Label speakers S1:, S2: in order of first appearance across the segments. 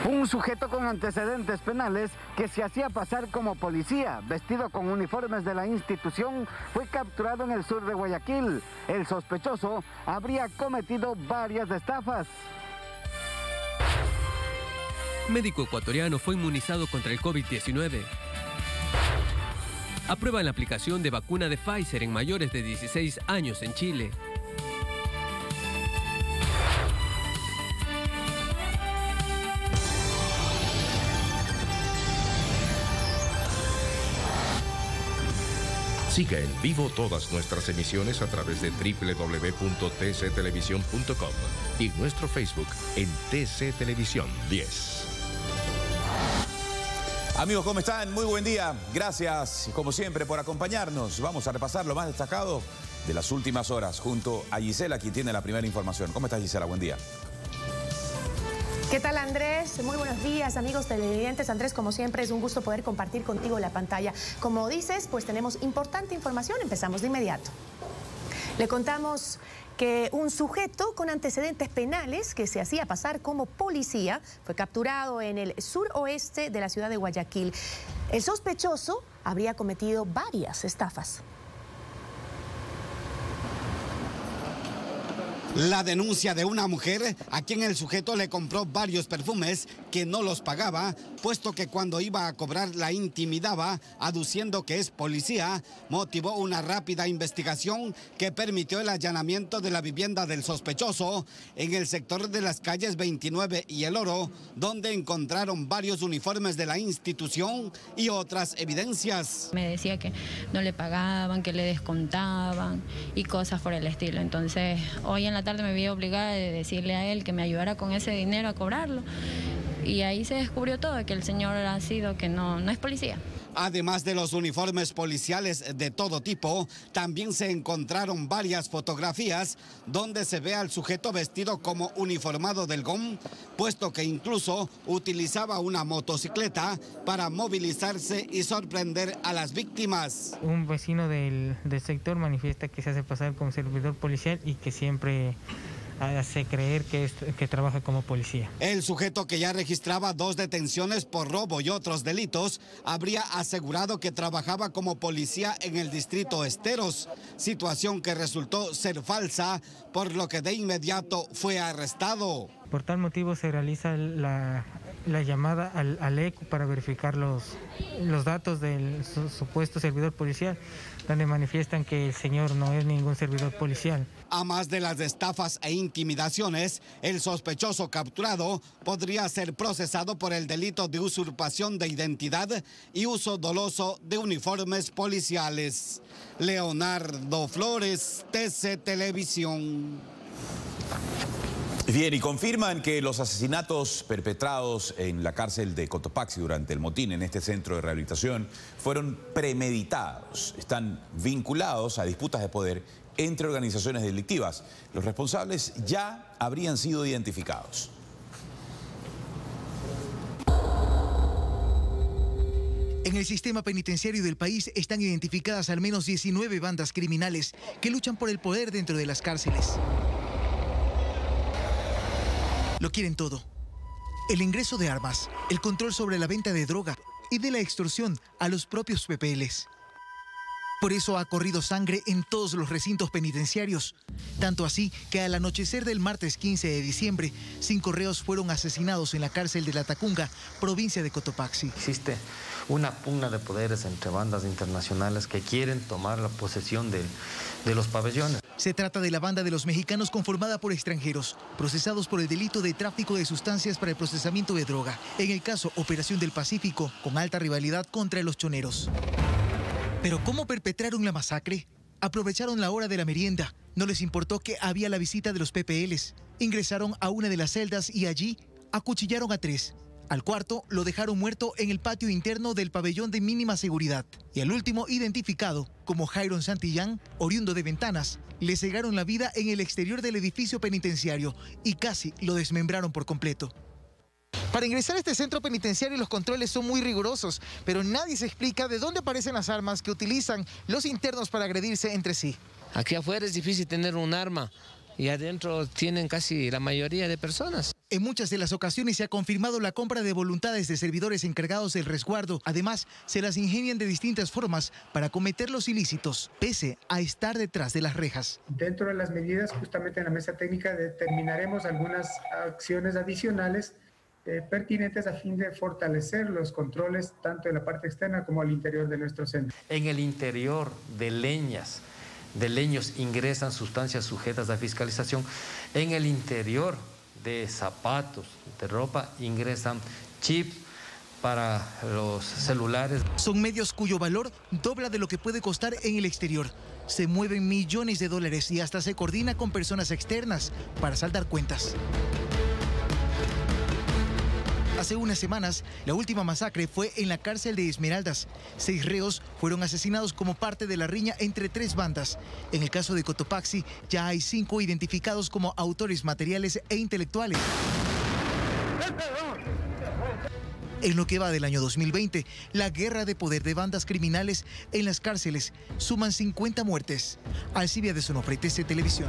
S1: Un sujeto con antecedentes penales que se hacía pasar como policía, vestido con uniformes de la institución, fue capturado en el sur de Guayaquil. El sospechoso habría cometido varias estafas.
S2: Médico ecuatoriano fue inmunizado contra el COVID-19. Aprueban la aplicación de vacuna de Pfizer en mayores de 16 años en Chile.
S3: Siga en vivo todas nuestras emisiones a través de www.tctelevisión.com y nuestro Facebook en TC Televisión 10.
S4: Amigos, ¿cómo están? Muy buen día. Gracias, como siempre, por acompañarnos. Vamos a repasar lo más destacado de las últimas horas junto a Gisela, quien tiene la primera información. ¿Cómo estás, Gisela? Buen día.
S5: ¿Qué tal, Andrés? Muy buenos días, amigos televidentes. Andrés, como siempre, es un gusto poder compartir contigo la pantalla. Como dices, pues tenemos importante información. Empezamos de inmediato. Le contamos que un sujeto con antecedentes penales que se hacía pasar como policía fue capturado en el suroeste de la ciudad de Guayaquil. El sospechoso habría cometido varias estafas.
S6: La denuncia de una mujer a quien el sujeto le compró varios perfumes que no los pagaba, puesto que cuando iba a cobrar la intimidaba, aduciendo que es policía, motivó una rápida investigación que permitió el allanamiento de la vivienda del sospechoso en el sector de las calles 29 y El Oro, donde encontraron varios uniformes de la institución y otras evidencias.
S7: Me decía que no le pagaban, que le descontaban y cosas por el estilo. Entonces, hoy en la tarde me vi obligada de decirle a él que me ayudara con ese dinero a cobrarlo. Y ahí se descubrió todo, que el señor ha sido, que no es policía.
S6: Además de los uniformes policiales de todo tipo, también se encontraron varias fotografías donde se ve al sujeto vestido como uniformado del GOM, puesto que incluso utilizaba una motocicleta para movilizarse y sorprender a las víctimas.
S8: Un vecino del sector manifiesta que se hace pasar como servidor policial y que siempre hace creer que trabaja como policía.
S6: El sujeto, que ya registraba 2 detenciones por robo y otros delitos, habría asegurado que trabajaba como policía en el distrito Esteros, situación que resultó ser falsa, por lo que de inmediato fue arrestado.
S8: Por tal motivo se realiza la llamada al ECU para verificar los datos del supuesto servidor policial, donde manifiestan que el señor no es ningún servidor policial.
S6: A más de las estafas e intimidaciones, el sospechoso capturado podría ser procesado por el delito de usurpación de identidad y uso doloso de uniformes policiales. Leonardo Flores, TC Televisión.
S4: Bien, y confirman que los asesinatos perpetrados en la cárcel de Cotopaxi durante el motín en este centro de rehabilitación fueron premeditados. Están vinculados a disputas de poder entre organizaciones delictivas. Los responsables ya habrían sido identificados.
S9: En el sistema penitenciario del país están identificadas al menos 19 bandas criminales que luchan por el poder dentro de las cárceles. Lo quieren todo. El ingreso de armas, el control sobre la venta de droga y de la extorsión a los propios PPLs. Por eso ha corrido sangre en todos los recintos penitenciarios. Tanto así que al anochecer del martes 15 de diciembre, 5 reos fueron asesinados en la cárcel de La Tacunga, provincia de Cotopaxi.
S10: Existe una pugna de poderes entre bandas internacionales que quieren tomar la posesión de los pabellones.
S9: Se trata de la banda de los mexicanos conformada por extranjeros, procesados por el delito de tráfico de sustancias para el procesamiento de droga. En el caso Operación del Pacífico, con alta rivalidad contra los choneros. Pero ¿cómo perpetraron la masacre? Aprovecharon la hora de la merienda. No les importó que había la visita de los PPLs. Ingresaron a una de las celdas y allí acuchillaron a 3. Al cuarto lo dejaron muerto en el patio interno del pabellón de mínima seguridad. Y al último, identificado como Jairon Santillán, oriundo de Ventanas, le cegaron la vida en el exterior del edificio penitenciario y casi lo desmembraron por completo.
S11: Para ingresar a este centro penitenciario los controles son muy rigurosos, pero nadie se explica de dónde aparecen las armas que utilizan los internos para agredirse entre sí.
S12: Aquí afuera es difícil tener un arma, y adentro tienen casi la mayoría de personas.
S9: En muchas de las ocasiones se ha confirmado la compra de voluntades de servidores encargados del resguardo. Además, se las ingenian de distintas formas para cometer los ilícitos, pese a estar detrás de las rejas.
S13: Dentro de las medidas, justamente en la mesa técnica, determinaremos algunas acciones adicionales pertinentes a fin de fortalecer los controles tanto en la parte externa como al interior de nuestro centro.
S10: En el interior de leños ingresan sustancias sujetas a fiscalización. En el interior de zapatos, de ropa, ingresan chips para los celulares.
S9: Son medios cuyo valor dobla de lo que puede costar en el exterior. Se mueven millones de dólares y hasta se coordina con personas externas para saldar cuentas. Hace unas semanas, la última masacre fue en la cárcel de Esmeraldas. 6 reos fueron asesinados como parte de la riña entre 3 bandas. En el caso de Cotopaxi, ya hay 5 identificados como autores materiales e intelectuales. En lo que va del año 2020, la guerra de poder de bandas criminales en las cárceles suman 50 muertes. Alcibia de Sonofre, TC Televisión.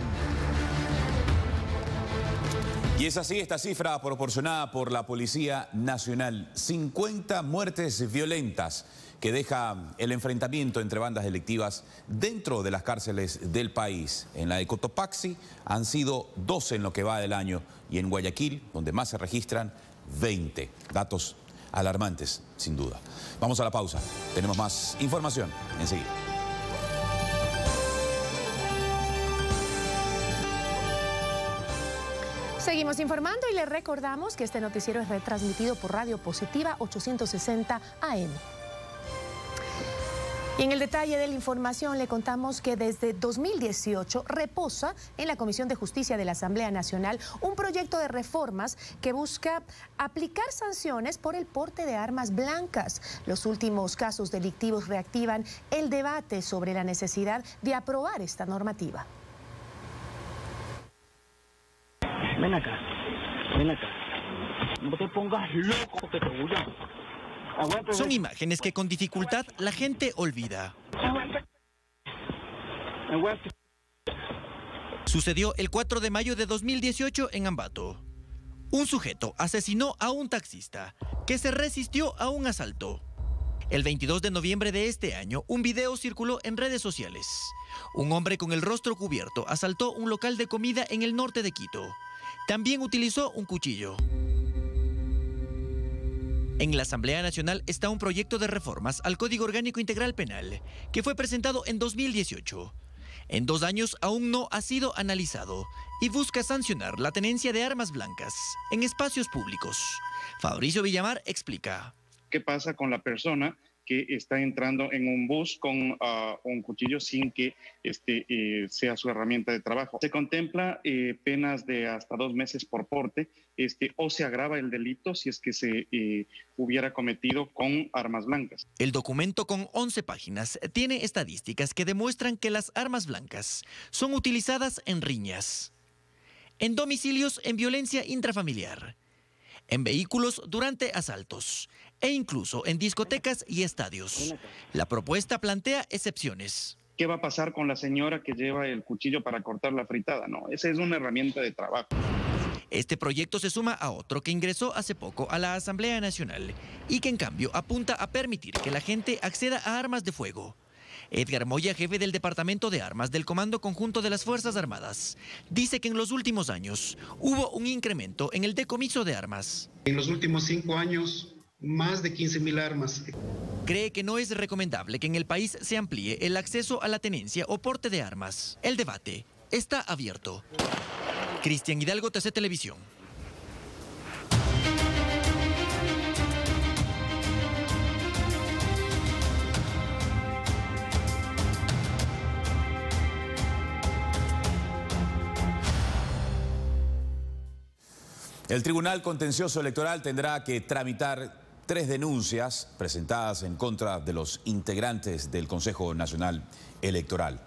S4: Y es así esta cifra proporcionada por la Policía Nacional. 50 muertes violentas que deja el enfrentamiento entre bandas delictivas dentro de las cárceles del país. En la de Cotopaxi han sido 12 en lo que va del año y en Guayaquil, donde más se registran, 20. Datos alarmantes, sin duda. Vamos a la pausa. Tenemos más información enseguida.
S5: Seguimos informando y les recordamos que este noticiero es retransmitido por Radio Positiva 860 AM. Y en el detalle de la información le contamos que desde 2018 reposa en la Comisión de Justicia de la Asamblea Nacional un proyecto de reformas que busca aplicar sanciones por el porte de armas blancas. Los últimos casos delictivos reactivan el debate sobre la necesidad de aprobar esta normativa.
S14: Ven acá, ven acá. No te pongas loco que te voy a...
S15: Son imágenes que con dificultad la gente olvida. Sucedió el 4 de mayo de 2018 en Ambato. Un sujeto asesinó a un taxista que se resistió a un asalto. El 22 de noviembre de este año, un video circuló en redes sociales. Un hombre con el rostro cubierto asaltó un local de comida en el norte de Quito. También utilizó un cuchillo. En la Asamblea Nacional está un proyecto de reformas al Código Orgánico Integral Penal, que fue presentado en 2018. En 2 años aún no ha sido analizado y busca sancionar la tenencia de armas blancas en espacios públicos. Fabricio Villamar explica.
S16: ¿Qué pasa con la persona que está entrando en un bus con un cuchillo sin que sea su herramienta de trabajo? Se contempla penas de hasta 2 meses por porte, o se agrava el delito si es que se hubiera cometido con armas blancas.
S15: El documento con 11 páginas tiene estadísticas que demuestran que las armas blancas son utilizadas en riñas, en domicilios en violencia intrafamiliar, en vehículos durante asaltos e incluso en discotecas y estadios. La propuesta plantea excepciones.
S16: ¿Qué va a pasar con la señora que lleva el cuchillo para cortar la fritada? No, esa es una herramienta de trabajo.
S15: Este proyecto se suma a otro que ingresó hace poco a la Asamblea Nacional y que en cambio apunta a permitir que la gente acceda a armas de fuego. Edgar Moya, jefe del Departamento de Armas del Comando Conjunto de las Fuerzas Armadas, dice que en los últimos años hubo un incremento en el decomiso de armas.
S17: En los últimos 5 años, más de 15.000 armas.
S15: Cree que no es recomendable que en el país se amplíe el acceso a la tenencia o porte de armas. El debate está abierto. Cristian Hidalgo, TC Televisión.
S4: El Tribunal Contencioso Electoral tendrá que tramitar 3 denuncias presentadas en contra de los integrantes del Consejo Nacional Electoral.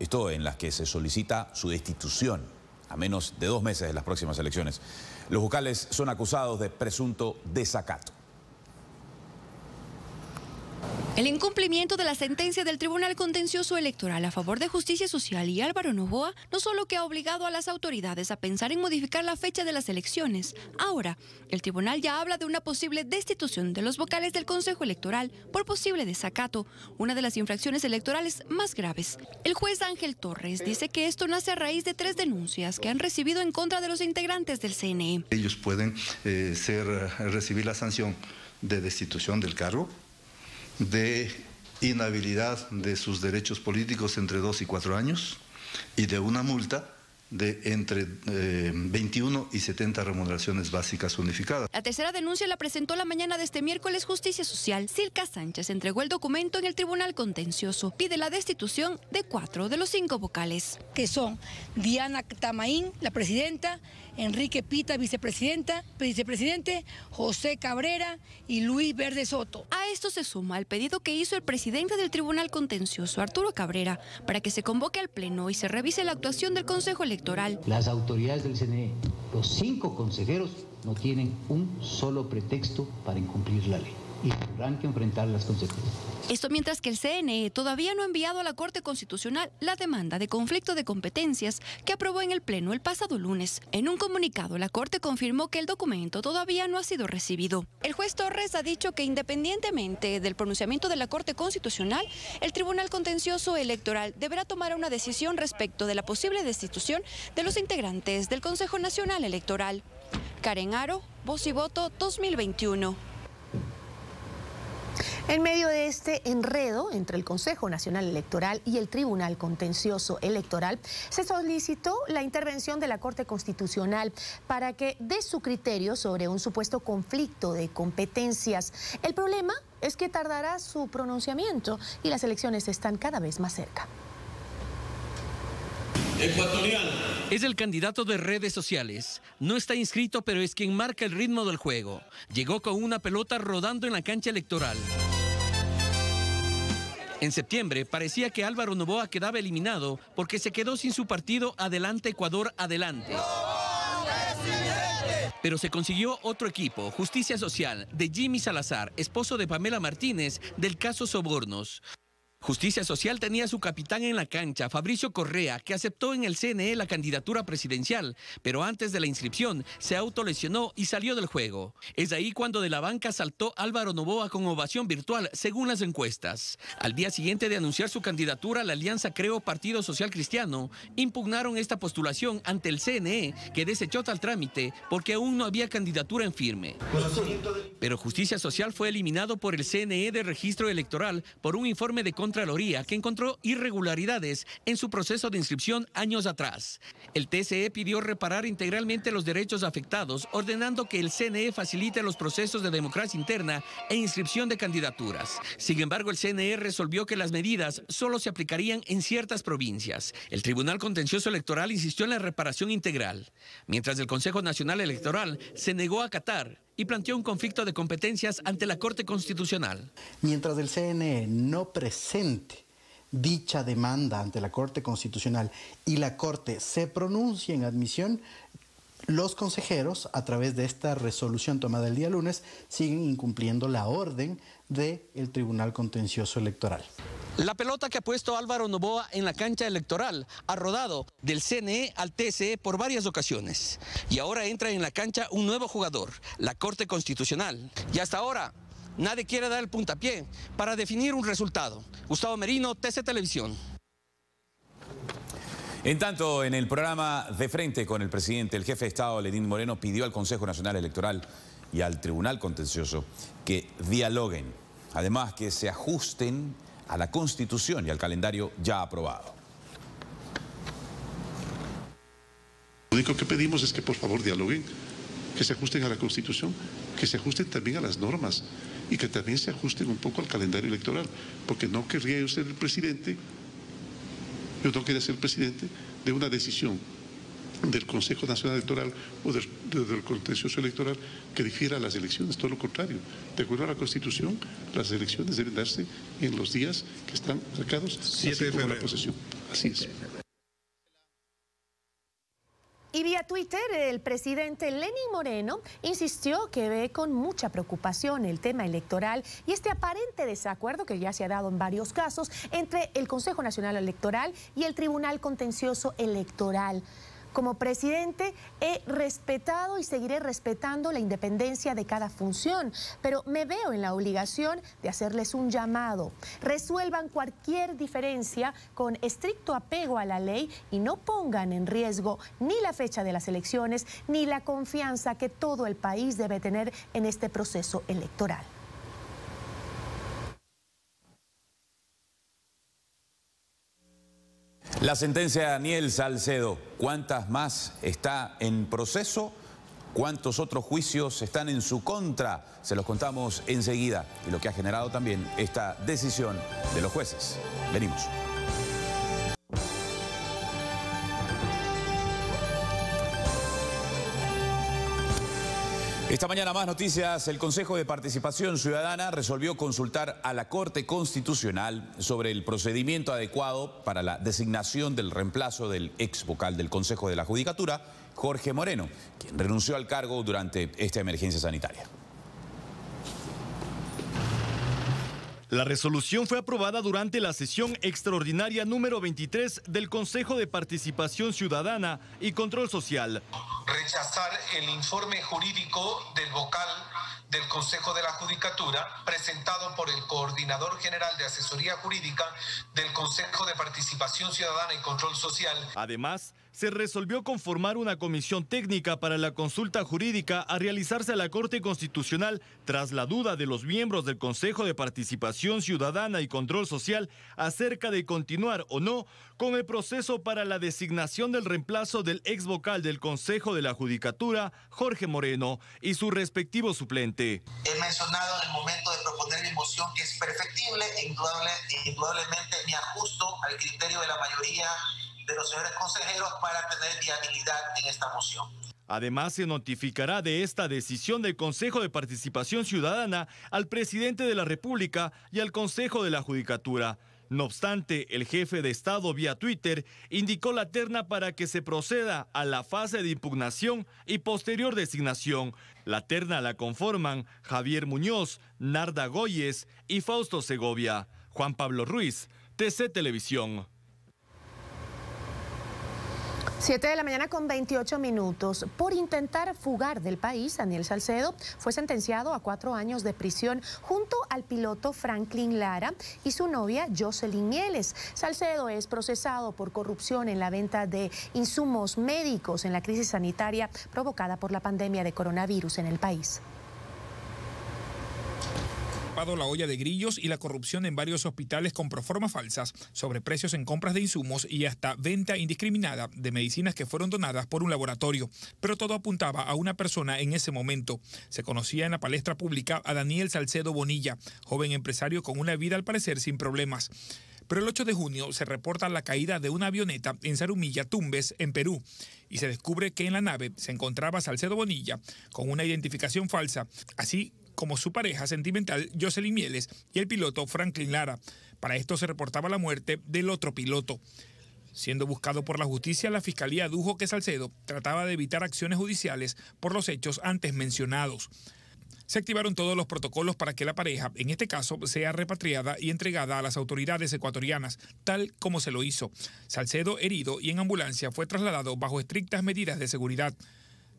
S4: Esto en las que se solicita su destitución a menos de 2 meses de las próximas elecciones. Los vocales son acusados de presunto desacato.
S18: El incumplimiento de la sentencia del Tribunal Contencioso Electoral a favor de Justicia Social y Álvaro Noboa no solo que ha obligado a las autoridades a pensar en modificar la fecha de las elecciones, ahora el tribunal ya habla de una posible destitución de los vocales del Consejo Electoral por posible desacato, una de las infracciones electorales más graves. El juez Ángel Torres dice que esto nace a raíz de 3 denuncias que han recibido en contra de los integrantes del CNE.
S19: Ellos pueden recibir la sanción de destitución del cargo, de inhabilidad de sus derechos políticos entre 2 y 4 años y de una multa de entre 21 y 70 remuneraciones básicas unificadas.
S18: La tercera denuncia la presentó la mañana de este miércoles Justicia Social. Silka Sánchez entregó el documento en el Tribunal Contencioso. Pide la destitución de 4 de los 5 vocales.
S20: Que son Diana Tamaín, la presidenta, Enrique Pita, vicepresidente, José Cabrera y Luis Verde Soto.
S18: A esto se suma el pedido que hizo el presidente del Tribunal Contencioso, Arturo Cabrera, para que se convoque al Pleno y se revise la actuación del Consejo Electoral.
S21: Las autoridades del CNE, los 5 consejeros, no tienen un solo pretexto para incumplir la ley y tendrán que enfrentar las consecuencias.
S18: Esto mientras que el CNE todavía no ha enviado a la Corte Constitucional la demanda de conflicto de competencias que aprobó en el Pleno el pasado lunes. En un comunicado, la Corte confirmó que el documento todavía no ha sido recibido. El juez Torres ha dicho que independientemente del pronunciamiento de la Corte Constitucional, el Tribunal Contencioso Electoral deberá tomar una decisión respecto de la posible destitución de los integrantes del Consejo Nacional Electoral. Karen Aro, Voz y Voto 2021.
S5: En medio de este enredo entre el Consejo Nacional Electoral y el Tribunal Contencioso Electoral, se solicitó la intervención de la Corte Constitucional para que dé su criterio sobre un supuesto conflicto de competencias. El problema es que tardará su pronunciamiento y las elecciones están cada vez más cerca.
S22: Ecuatoriano. Es el candidato de redes sociales. No está inscrito, pero es quien marca el ritmo del juego. Llegó con una pelota rodando en la cancha electoral. En septiembre parecía que Álvaro Noboa quedaba eliminado porque se quedó sin su partido Adelante Ecuador Adelante. Pero se consiguió otro equipo, Justicia Social, de Jimmy Salazar, esposo de Pamela Martínez, del caso Sobornos. Justicia Social tenía a su capitán en la cancha, Fabricio Correa, que aceptó en el CNE la candidatura presidencial, pero antes de la inscripción se autolesionó y salió del juego. Es ahí cuando de la banca saltó Álvaro Noboa con ovación virtual, según las encuestas. Al día siguiente de anunciar su candidatura, la Alianza Creo Partido Social Cristiano impugnaron esta postulación ante el CNE, que desechó tal trámite porque aún no había candidatura en firme. Pero Justicia Social fue eliminado por el CNE de registro electoral por un informe de Contraloría que encontró irregularidades en su proceso de inscripción años atrás. El TSE pidió reparar integralmente los derechos afectados, ordenando que el CNE facilite los procesos de democracia interna e inscripción de candidaturas. Sin embargo, el CNE resolvió que las medidas solo se aplicarían en ciertas provincias. El Tribunal Contencioso Electoral insistió en la reparación integral, mientras el Consejo Nacional Electoral se negó a acatar y planteó un conflicto de competencias ante la Corte Constitucional.
S23: Mientras el CNE no presente dicha demanda ante la Corte Constitucional y la Corte se pronuncia en admisión, los consejeros, a través de esta resolución tomada el día lunes, siguen incumpliendo la orden del Tribunal Contencioso Electoral.
S22: La pelota que ha puesto Álvaro Noboa en la cancha electoral ha rodado del CNE al TSE por varias ocasiones. Y ahora entra en la cancha un nuevo jugador, la Corte Constitucional. Y hasta ahora nadie quiere dar el puntapié para definir un resultado. Gustavo Merino, TC Televisión.
S4: En tanto, en el programa De Frente con el presidente, el jefe de Estado, Lenín Moreno, pidió al Consejo Nacional Electoral y al Tribunal Contencioso que dialoguen. Además, que se ajusten a la Constitución y al calendario ya aprobado.
S24: Lo único que pedimos es que por favor dialoguen, que se ajusten a la Constitución, que se ajusten también a las normas y que también se ajusten un poco al calendario electoral, porque no querría yo ser el presidente, yo no quería ser presidente de una decisión del Consejo Nacional Electoral o del Contencioso Electoral que difiera a las elecciones, todo lo contrario. De acuerdo a la Constitución, las elecciones deben darse en los días que están marcados,
S23: 7 de febrero.
S24: La posesión. Así es.
S5: Y Y vía Twitter, el presidente Lenín Moreno insistió que ve con mucha preocupación el tema electoral y este aparente desacuerdo que ya se ha dado en varios casos entre el Consejo Nacional Electoral y el Tribunal Contencioso Electoral. Como presidente he respetado y seguiré respetando la independencia de cada función, pero me veo en la obligación de hacerles un llamado. Resuelvan cualquier diferencia con estricto apego a la ley y no pongan en riesgo ni la fecha de las elecciones ni la confianza que todo el país debe tener en este proceso electoral.
S4: La sentencia de Daniel Salcedo, ¿cuántas más está en proceso? ¿Cuántos otros juicios están en su contra? Se los contamos enseguida y lo que ha generado también esta decisión de los jueces. Venimos. Esta mañana más noticias. El Consejo de Participación Ciudadana resolvió consultar a la Corte Constitucional sobre el procedimiento adecuado para la designación del reemplazo del ex vocal del Consejo de la Judicatura, Jorge Moreno, quien renunció al cargo durante esta emergencia sanitaria.
S1: La resolución fue aprobada durante la sesión extraordinaria número 23 del Consejo de Participación Ciudadana y Control Social.
S2: Rechazar el informe jurídico del vocal del Consejo de la Judicatura presentado por el Coordinador General de Asesoría Jurídica del Consejo de Participación Ciudadana y Control Social.
S1: Además, se resolvió conformar una comisión técnica para la consulta jurídica a realizarse a la Corte Constitucional tras la duda de los miembros del Consejo de Participación Ciudadana y Control Social acerca de continuar o no con el proceso para la designación del reemplazo del ex vocal del Consejo de la Judicatura, Jorge Moreno, y su respectivo suplente.
S2: He mencionado en el momento de proponer mi moción que es perfectible e indudablemente me ajusto al criterio de la mayoría de los señores consejeros para tener viabilidad en esta moción.
S1: Además, se notificará de esta decisión del Consejo de Participación Ciudadana al presidente de la República y al Consejo de la Judicatura. No obstante, el jefe de Estado vía Twitter indicó la terna para que se proceda a la fase de impugnación y posterior designación. La terna la conforman Javier Muñoz, Narda Goyes y Fausto Segovia. Juan Pablo Ruiz, TC Televisión.
S5: 7 de la mañana con 28 minutos. Por intentar fugar del país, Daniel Salcedo fue sentenciado a 4 años de prisión junto al piloto Franklin Lara y su novia Jocelyn Mieles. Salcedo es procesado por corrupción en la venta de insumos médicos en la crisis sanitaria provocada por la pandemia de coronavirus en el país.
S3: La olla de grillos y la corrupción en varios hospitales con proformas falsas, sobreprecios en compras de insumos y hasta venta indiscriminada de medicinas que fueron donadas por un laboratorio. Pero todo apuntaba a una persona en ese momento. Se conocía en la palestra pública a Daniel Salcedo Bonilla, joven empresario con una vida al parecer sin problemas. Pero el 8 de junio se reporta la caída de una avioneta en Zarumilla, Tumbes, en Perú, y se descubre que en la nave se encontraba Salcedo Bonilla con una identificación falsa, así como su pareja sentimental Jocelyn Mieles y el piloto Franklin Lara. Para esto se reportaba la muerte del otro piloto. Siendo buscado por la justicia, la Fiscalía adujo que Salcedo trataba de evitar acciones judiciales por los hechos antes mencionados. Se activaron todos los protocolos para que la pareja, en este caso, sea repatriada y entregada a las autoridades ecuatorianas, tal como se lo hizo. Salcedo, herido y en ambulancia, fue trasladado bajo estrictas medidas de seguridad.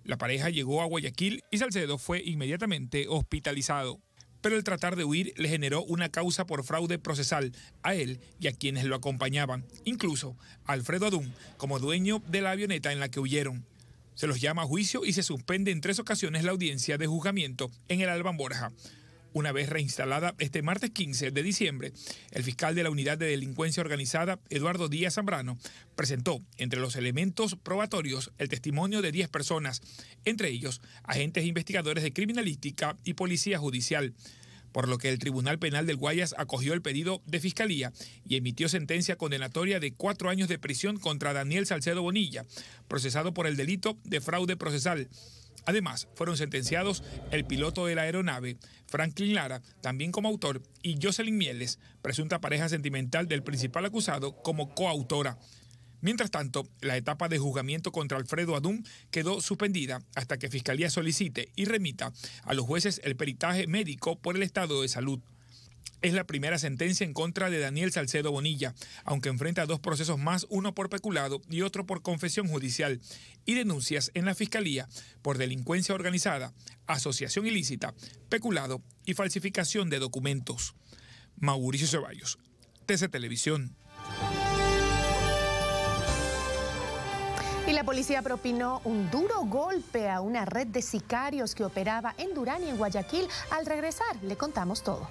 S3: La pareja llegó a Guayaquil y Salcedo fue inmediatamente hospitalizado. Pero el tratar de huir le generó una causa por fraude procesal a él y a quienes lo acompañaban, incluso a Alfredo Adún, como dueño de la avioneta en la que huyeron. Se los llama a juicio y se suspende en 3 ocasiones la audiencia de juzgamiento en el Alban Borja. Una vez reinstalada este martes 15 de diciembre, el fiscal de la Unidad de Delincuencia Organizada, Eduardo Díaz Zambrano, presentó entre los elementos probatorios el testimonio de 10 personas, entre ellos agentes investigadores de criminalística y policía judicial, por lo que el Tribunal Penal del Guayas acogió el pedido de Fiscalía y emitió sentencia condenatoria de 4 años de prisión contra Daniel Salcedo Bonilla, procesado por el delito de fraude procesal. Además, fueron sentenciados el piloto de la aeronave, Franklin Lara, también como autor, y Jocelyn Mieles, presunta pareja sentimental del principal acusado, como coautora. Mientras tanto, la etapa de juzgamiento contra Alfredo Adún quedó suspendida hasta que Fiscalía solicite y remita a los jueces el peritaje médico por el estado de salud. Es la primera sentencia en contra de Daniel Salcedo Bonilla, aunque enfrenta 2 procesos más, uno por peculado y otro por confesión judicial, y denuncias en la Fiscalía por delincuencia organizada, asociación ilícita, peculado y falsificación de documentos. Mauricio Ceballos, TC Televisión.
S5: Y la policía propinó un duro golpe a una red de sicarios que operaba en Durán y en Guayaquil. Al regresar, le contamos todo.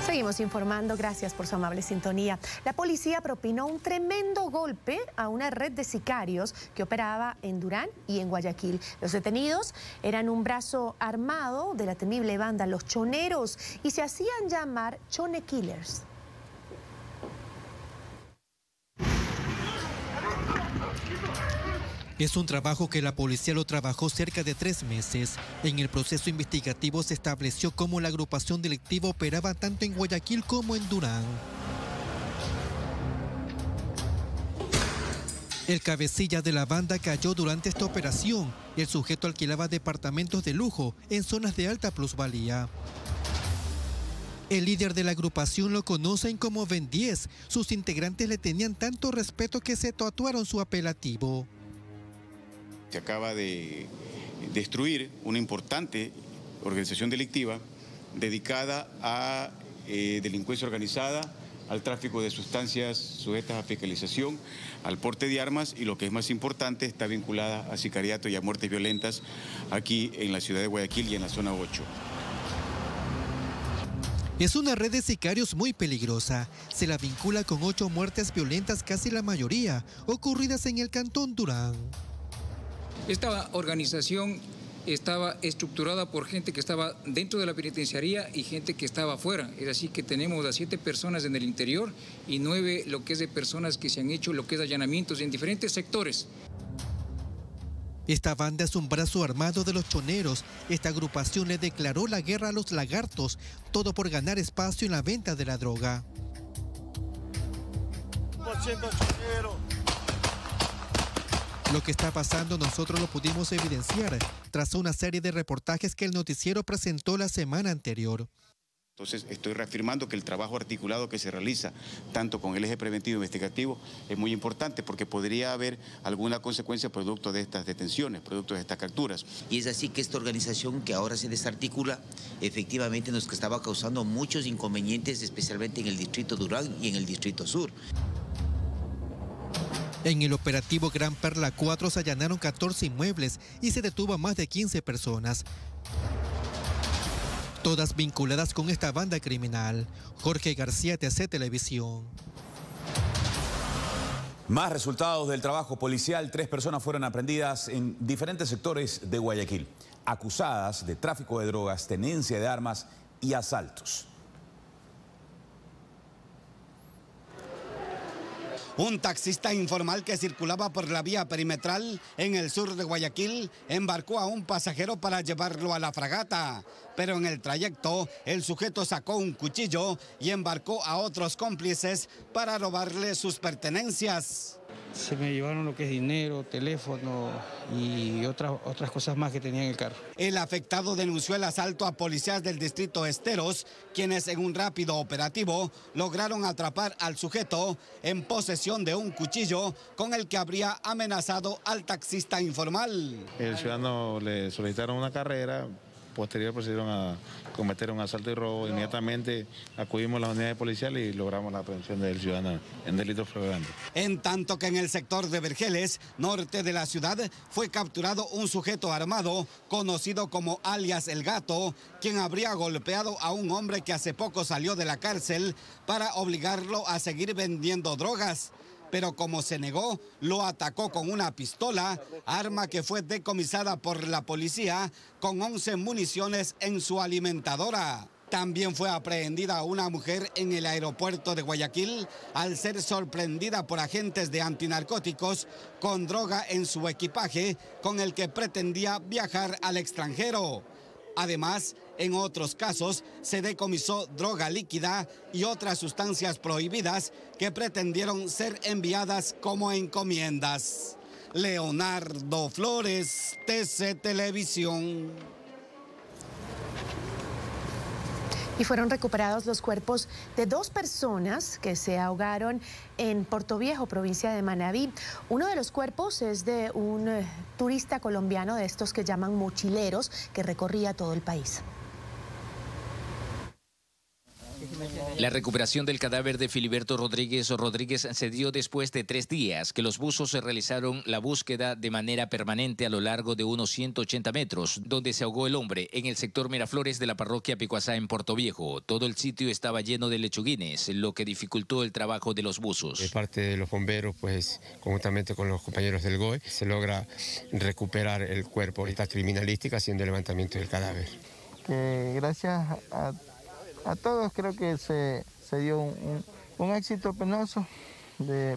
S5: Seguimos informando, gracias por su amable sintonía. La policía propinó un tremendo golpe a una red de sicarios que operaba en Durán y en Guayaquil. Los detenidos eran un brazo armado de la temible banda Los Choneros y se hacían llamar Chone Killers.
S6: Es un trabajo que la policía lo trabajó cerca de 3 meses. En el proceso investigativo se estableció cómo la agrupación delictiva operaba tanto en Guayaquil como en Durán. El cabecilla de la banda cayó durante esta operación. El sujeto alquilaba departamentos de lujo en zonas de alta plusvalía. El líder de la agrupación lo conocen como Ben 10. Sus integrantes le tenían tanto respeto que se tatuaron su apelativo.
S7: Se acaba de destruir una importante organización delictiva dedicada a delincuencia organizada, al tráfico de sustancias sujetas a fiscalización, al porte de armas y, lo que es más importante, está vinculada a sicariato y a muertes violentas aquí en la ciudad de Guayaquil y en la zona 8.
S6: Es una red de sicarios muy peligrosa. Se la vincula con 8 muertes violentas, casi la mayoría ocurridas en el cantón Durán.
S8: Esta organización estaba estructurada por gente que estaba dentro de la penitenciaría y gente que estaba afuera. Es así que tenemos a 7 personas en el interior y 9 lo que es de personas que se han hecho lo que es allanamientos en diferentes sectores.
S6: Esta banda es un brazo armado de los choneros. Esta agrupación le declaró la guerra a los lagartos, todo por ganar espacio en la venta de la droga. Lo que está pasando nosotros lo pudimos evidenciar tras una serie de reportajes que el noticiero presentó la semana anterior.
S7: Entonces estoy reafirmando que el trabajo articulado que se realiza tanto con el eje preventivo e investigativo es muy importante porque podría haber alguna consecuencia producto de estas detenciones, producto de estas capturas.
S11: Y es así que esta organización que ahora se desarticula efectivamente nos estaba causando muchos inconvenientes, especialmente en el distrito Durán y en el distrito sur.
S6: En el operativo Gran Perla 4 se allanaron 14 inmuebles y se detuvo a más de 15 personas. Todas vinculadas con esta banda criminal. Jorge García, TC Televisión.
S4: Más resultados del trabajo policial. 3 personas fueron aprehendidas en diferentes sectores de Guayaquil, acusadas de tráfico de drogas, tenencia de armas y asaltos.
S25: Un taxista informal que circulaba por la vía perimetral en el sur de Guayaquil embarcó a un pasajero para llevarlo a la fragata. Pero en el trayecto, el sujeto sacó un cuchillo y embarcó a otros cómplices para robarle sus pertenencias.
S26: Se me llevaron lo que es dinero, teléfono y otras cosas más que tenía en el carro.
S25: El afectado denunció el asalto a policías del distrito Esteros, quienes en un rápido operativo lograron atrapar al sujeto en posesión de un cuchillo con el que habría amenazado al taxista informal.
S27: El ciudadano le solicitaron una carrera. Posterior procedieron a cometer un asalto y robo. Inmediatamente acudimos a las unidades policiales y logramos la aprehensión del ciudadano en delitos flagrantes.
S25: En tanto que en el sector de Vergeles, norte de la ciudad, fue capturado un sujeto armado conocido como alias El Gato, quien habría golpeado a un hombre que hace poco salió de la cárcel para obligarlo a seguir vendiendo drogas. Pero como se negó, lo atacó con una pistola, arma que fue decomisada por la policía con 11 municiones en su alimentadora. También fue aprehendida una mujer en el aeropuerto de Guayaquil al ser sorprendida por agentes de antinarcóticos con droga en su equipaje con el que pretendía viajar al extranjero. Además, en otros casos se decomisó droga líquida y otras sustancias prohibidas que pretendieron ser enviadas como encomiendas. Leonardo Flores, TC Televisión.
S5: Y fueron recuperados los cuerpos de 2 personas que se ahogaron en Portoviejo, provincia de Manabí. Uno de los cuerpos es de un turista colombiano, de estos que llaman mochileros, que recorría todo el país.
S9: La recuperación del cadáver de Filiberto Rodríguez se dio después de 3 días que los buzos se realizaron la búsqueda de manera permanente a lo largo de unos 180 metros, donde se ahogó el hombre en el sector Miraflores de la parroquia Picuazá en Portoviejo. Todo el sitio estaba lleno de lechuguines, lo que dificultó el trabajo de los buzos.
S10: De parte de los bomberos, pues, conjuntamente con los compañeros del GOE, se logra recuperar el cuerpo. Esta criminalística haciendo el levantamiento del cadáver.
S12: Gracias a todos creo que se dio un éxito penoso,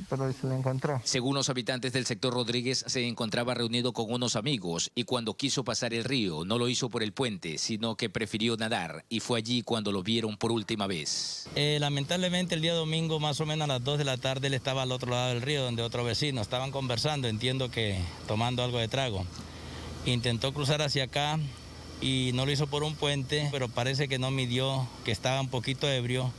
S12: pero se le encontró.
S9: Según los habitantes del sector, Rodríguez se encontraba reunido con unos amigos y cuando quiso pasar el río no lo hizo por el puente, sino que prefirió nadar y fue allí cuando lo vieron por última vez.
S13: Lamentablemente el día domingo más o menos a las 2 de la tarde él estaba al otro lado del río donde otro vecino estaban conversando, entiendo que tomando algo de trago. Intentó cruzar hacia acá y no lo hizo por un puente, pero parece que no midió, que estaba un poquito ebrio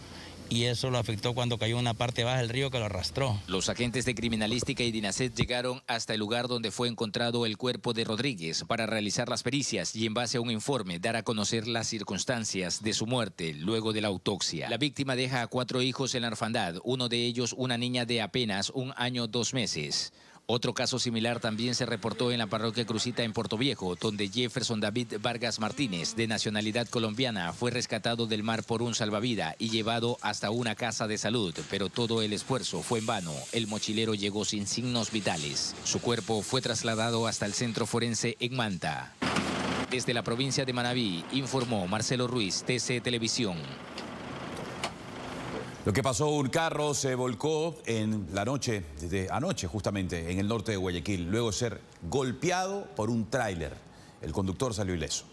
S13: y eso lo afectó cuando cayó en una parte baja del río que lo arrastró.
S9: Los agentes de criminalística y DINASET llegaron hasta el lugar donde fue encontrado el cuerpo de Rodríguez para realizar las pericias y en base a un informe dar a conocer las circunstancias de su muerte luego de la autopsia. La víctima deja a 4 hijos en la orfandad, uno de ellos una niña de apenas 1 año 2 meses. Otro caso similar también se reportó en la parroquia Crucita en Portoviejo, donde Jefferson David Vargas Martínez, de nacionalidad colombiana, fue rescatado del mar por un salvavidas y llevado hasta una casa de salud, pero todo el esfuerzo fue en vano. El mochilero llegó sin signos vitales. Su cuerpo fue trasladado hasta el centro forense en Manta. Desde la provincia de Manabí, informó Marcelo Ruiz, TC Televisión.
S4: Lo que pasó, un carro se volcó en la noche, desde anoche justamente, en el norte de Guayaquil, luego de ser golpeado por un tráiler. El conductor salió ileso.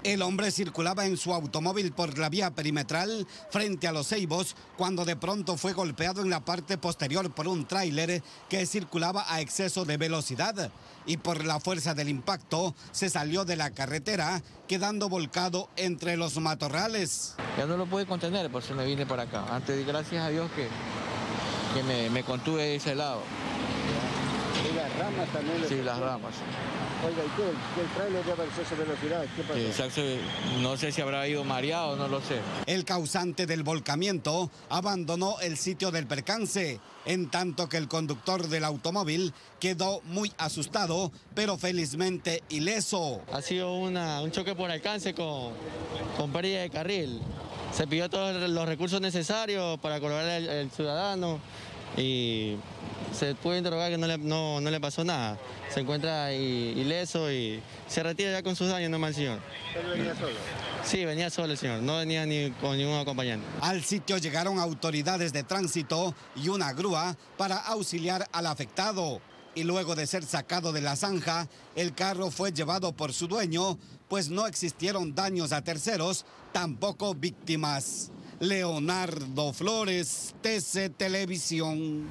S25: El hombre circulaba en su automóvil por la vía perimetral frente a Los Ceibos cuando de pronto fue golpeado en la parte posterior por un tráiler que circulaba a exceso de velocidad y por la fuerza del impacto se salió de la carretera quedando volcado entre los matorrales.
S13: Ya no lo pude contener, por eso me vine para acá. Antes, gracias a Dios que me contuve de ese lado.
S14: ¿Y las ramas también?
S13: Sí, las ramas.
S14: Oiga, ¿y qué? ¿El tráiler ya avanzó a velocidad? ¿Qué pasó?
S13: Exacto, no sé si habrá ido mareado, no lo sé.
S25: El causante del volcamiento abandonó el sitio del percance, en tanto que el conductor del automóvil quedó muy asustado, pero felizmente ileso.
S13: Ha sido un choque por alcance con pérdida de carril. Se pidió todos los recursos necesarios para colaborar al ciudadano y se puede interrogar que no le pasó nada. Se encuentra ileso y se retira ya con sus daños nomás el señor.
S14: ¿Él venía solo?
S13: Sí, venía solo el señor, no venía ni con ningún acompañante.
S25: Al sitio llegaron autoridades de tránsito y una grúa para auxiliar al afectado. Y luego de ser sacado de la zanja, el carro fue llevado por su dueño, pues no existieron daños a terceros, tampoco víctimas. Leonardo Flores, TC Televisión.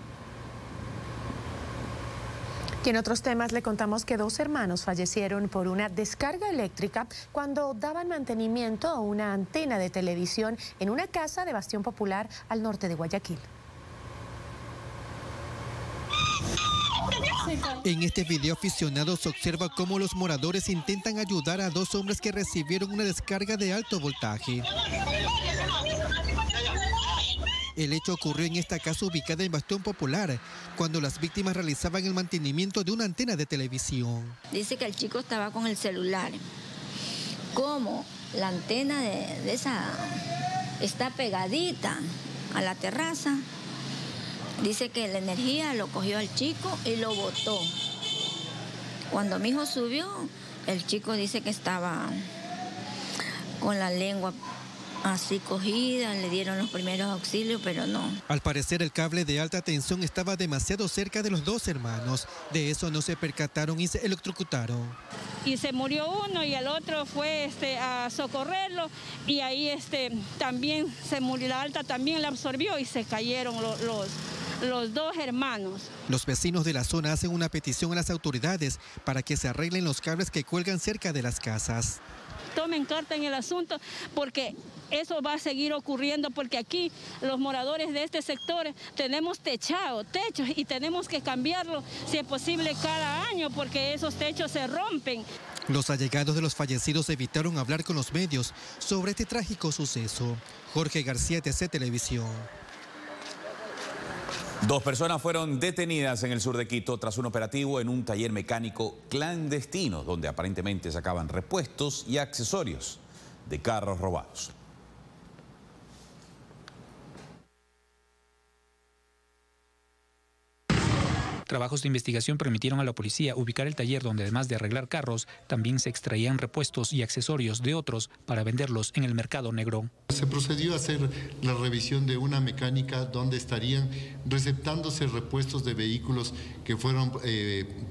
S5: Y en otros temas le contamos que 2 hermanos fallecieron por una descarga eléctrica cuando daban mantenimiento a una antena de televisión en una casa de Bastión Popular al norte de Guayaquil.
S6: En este video aficionado se observa cómo los moradores intentan ayudar a 2 hombres que recibieron una descarga de alto voltaje. El hecho ocurrió en esta casa ubicada en Bastión Popular, cuando las víctimas realizaban el mantenimiento de una antena de televisión.
S16: Dice que el chico estaba con el celular. Como la antena de esa está pegadita a la terraza, dice que la energía lo cogió al chico y lo botó. Cuando mi hijo subió, El chico dice que estaba con la lengua así cogida, le dieron los primeros auxilios, pero no.
S6: Al parecer el cable de alta tensión estaba demasiado cerca de los dos hermanos. De eso no se percataron y se electrocutaron.
S15: Y se murió uno y el otro fue a socorrerlo y ahí también se murió, la alta también la absorbió y se cayeron los dos hermanos.
S6: Los vecinos de la zona hacen una petición a las autoridades para que se arreglen los cables que cuelgan cerca de las casas.
S15: Tomen carta en el asunto porque eso va a seguir ocurriendo, porque aquí los moradores de este sector tenemos techos y tenemos que cambiarlo si es posible cada año porque esos techos se rompen.
S6: Los allegados de los fallecidos evitaron hablar con los medios sobre este trágico suceso. Jorge García, TC Televisión.
S4: 2 personas fueron detenidas en el sur de Quito tras un operativo en un taller mecánico clandestino donde aparentemente sacaban repuestos y accesorios de carros robados.
S3: Trabajos de investigación permitieron a la policía ubicar el taller donde además de arreglar carros, también se extraían repuestos y accesorios de otros para venderlos en el mercado negro.
S17: Se procedió a hacer la revisión de una mecánica donde estarían receptándose repuestos de vehículos que fueron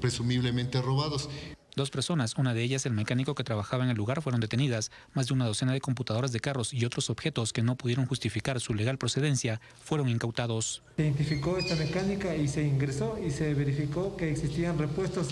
S17: presumiblemente robados.
S3: 2 personas, una de ellas el mecánico que trabajaba en el lugar, fueron detenidas. Más de una docena de computadoras de carros y otros objetos que no pudieron justificar su legal procedencia fueron incautados.
S18: Se identificó esta mecánica y se ingresó y se verificó que existían repuestos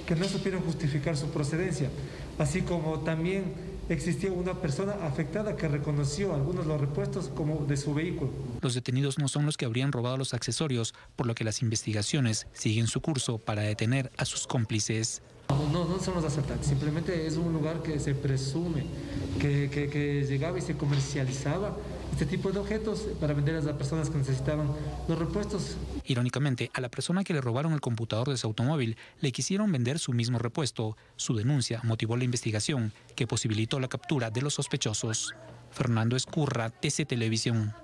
S18: que no supieron justificar su procedencia, así como también existió una persona afectada que reconoció algunos de los repuestos como de su vehículo.
S3: Los detenidos no son los que habrían robado los accesorios, por lo que las investigaciones siguen su curso para detener a sus cómplices.
S18: No son los asaltantes, simplemente es un lugar que se presume que llegaba y se comercializaba este tipo de objetos para vender a las personas que necesitaban los repuestos.
S3: Irónicamente, a la persona que le robaron el computador de su automóvil le quisieron vender su mismo repuesto. Su denuncia motivó la investigación que posibilitó la captura de los sospechosos. Fernando Escurra, TC Televisión.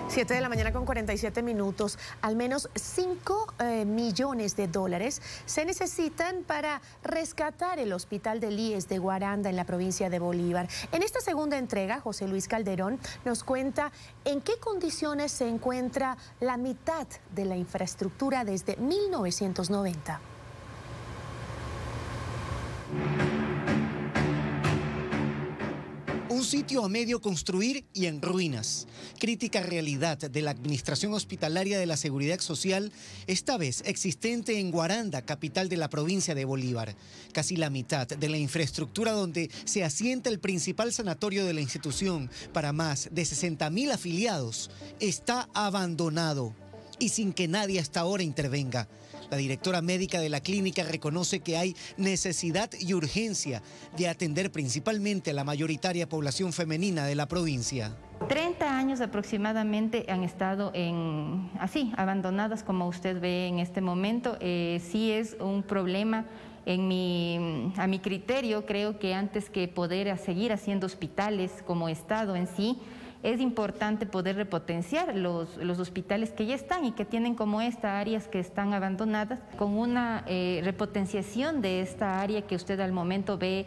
S5: Siete de la mañana con 47 minutos. Al menos 5 millones de dólares se necesitan para rescatar el hospital del IES de Guaranda en la provincia de Bolívar. En esta segunda entrega, José Luis Calderón nos cuenta en qué condiciones se encuentra la mitad de la infraestructura desde 1990.
S19: Un sitio a medio construir y en ruinas. Crítica realidad de la Administración Hospitalaria de la Seguridad Social, esta vez existente en Guaranda, capital de la provincia de Bolívar. Casi la mitad de la infraestructura donde se asienta el principal sanatorio de la institución para más de 60.000 afiliados está abandonado y sin que nadie hasta ahora intervenga. La directora médica de la clínica reconoce que hay necesidad y urgencia de atender principalmente a la mayoritaria población femenina de la provincia.
S20: 30 años aproximadamente han estado así, abandonadas como usted ve en este momento. Sí es un problema. A mi criterio, creo que antes que poder seguir haciendo hospitales como Estado en sí, es importante poder repotenciar los hospitales que ya están y que tienen como esta áreas que están abandonadas, con una repotenciación de esta área que usted al momento ve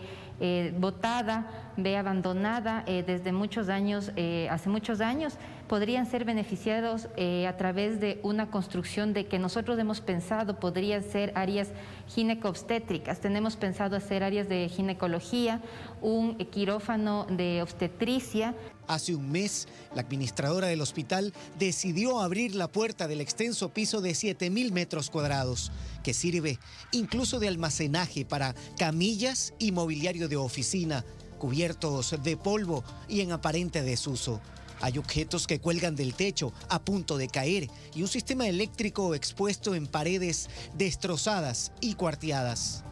S20: botada, ve abandonada desde muchos años, hace muchos años, podrían ser beneficiados a través de una construcción de que nosotros hemos pensado podrían ser áreas gineco-obstétricas. Tenemos pensado hacer áreas de ginecología, un quirófano de obstetricia.
S19: Hace un mes, la administradora del hospital decidió abrir la puerta del extenso piso de 7.000 metros cuadrados, que sirve incluso de almacenaje para camillas y mobiliario de oficina, cubiertos de polvo y en aparente desuso. Hay objetos que cuelgan del techo a punto de caer y un sistema eléctrico expuesto en paredes destrozadas y cuarteadas.